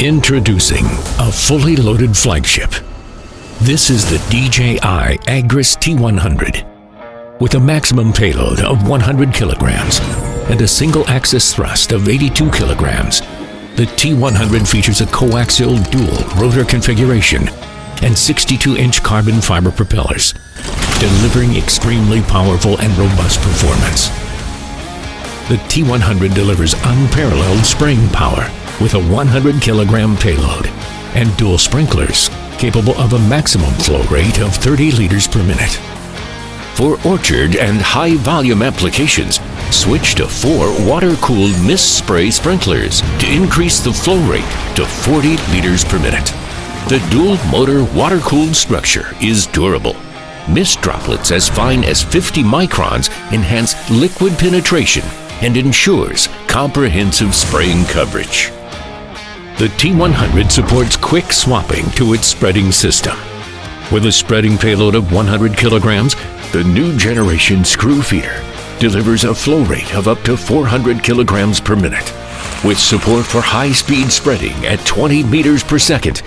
Introducing a fully loaded flagship. This is the DJI Agras T100. With a maximum payload of 100 kilograms and a single-axis thrust of 82 kilograms, the T100 features a coaxial dual rotor configuration and 62-inch carbon fiber propellers, delivering extremely powerful and robust performance. The T100 delivers unparalleled spraying power with a 100 kilogram payload and dual sprinklers capable of a maximum flow rate of 30 liters per minute. For orchard and high-volume applications, switch to 4 water-cooled mist spray sprinklers to increase the flow rate to 40 liters per minute. The dual-motor water-cooled structure is durable. Mist droplets as fine as 50 microns enhance liquid penetration and ensures comprehensive spraying coverage. The T100 supports quick swapping to its spreading system. With a spreading payload of 100 kilograms, the new generation screw feeder delivers a flow rate of up to 400 kilograms per minute. With support for high-speed spreading at 20 meters per second,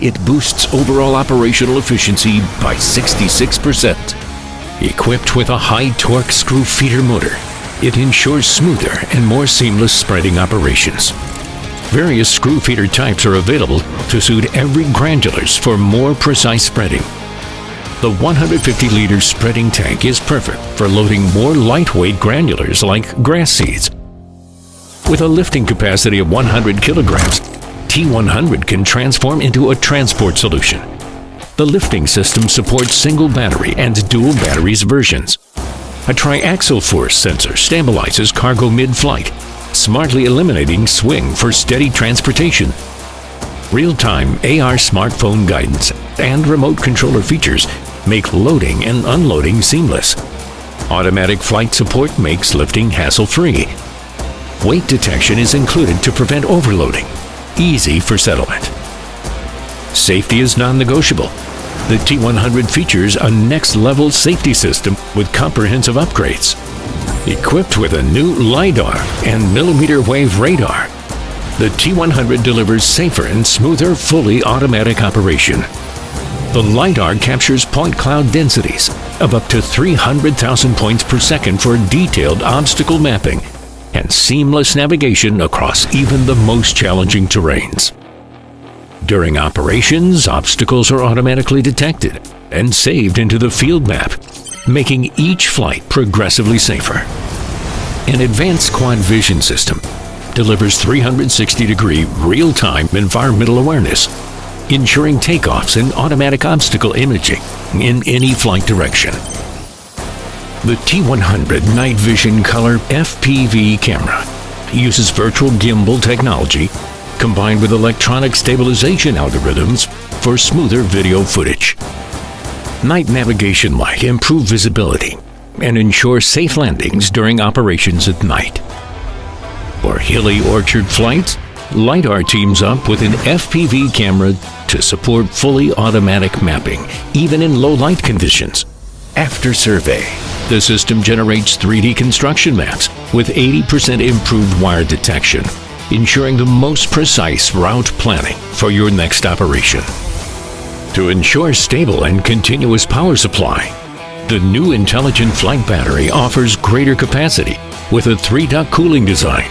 it boosts overall operational efficiency by 66%. Equipped with a high-torque screw feeder motor, it ensures smoother and more seamless spreading operations. Various screw feeder types are available to suit every granulars for more precise spreading. The 150-liter spreading tank is perfect for loading more lightweight granulars like grass seeds. With a lifting capacity of 100 kilograms, T100 can transform into a transport solution. The lifting system supports single battery and dual batteries versions. A triaxial force sensor stabilizes cargo mid-flight, smartly eliminating swing for steady transportation. Real-time AR smartphone guidance and remote controller features make loading and unloading seamless. Automatic flight support makes lifting hassle-free. Weight detection is included to prevent overloading. Easy for settlement. Safety is non-negotiable. The T100 features a next-level safety system with comprehensive upgrades. Equipped with a new LiDAR and millimeter wave radar, the T100 delivers safer and smoother fully automatic operation. The LiDAR captures point cloud densities of up to 300,000 points per second for detailed obstacle mapping and seamless navigation across even the most challenging terrains. During operations, obstacles are automatically detected and saved into the field map, making each flight progressively safer. An advanced quad vision system delivers 360-degree real-time environmental awareness, ensuring takeoffs and automatic obstacle imaging in any flight direction. The T100 Night Vision Color FPV camera uses virtual gimbal technology combined with electronic stabilization algorithms for smoother video footage. Night navigation light improve visibility and ensure safe landings during operations at night. For hilly orchard flights, LiDAR teams up with an FPV camera to support fully automatic mapping, even in low light conditions. After survey, the system generates 3D construction maps with 80% improved wire detection, ensuring the most precise route planning for your next operation. To ensure stable and continuous power supply, the new intelligent flight battery offers greater capacity with a 3-duct cooling design.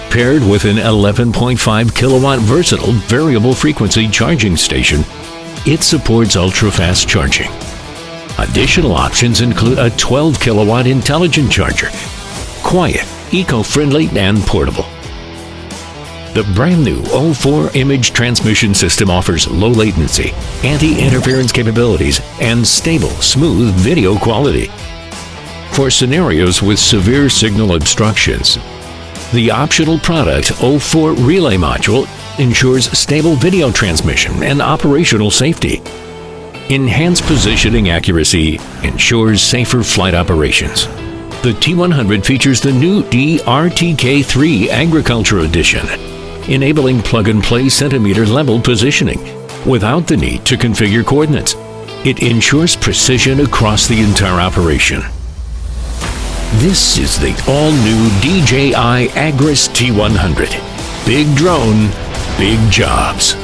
Paired with an 11.5 kilowatt versatile variable frequency charging station, it supports ultra-fast charging. Additional options include a 12 kilowatt intelligent charger, quiet, eco-friendly, and portable. The brand new O4 image transmission system offers low latency, anti-interference capabilities, and stable, smooth video quality. For scenarios with severe signal obstructions, the optional product O4 relay module ensures stable video transmission and operational safety. Enhanced positioning accuracy ensures safer flight operations. The T100 features the new DRTK3 Agriculture Edition, enabling plug-and-play centimeter-level positioning without the need to configure coordinates. It ensures precision across the entire operation. This is the all-new DJI Agras T100. Big drone, big jobs.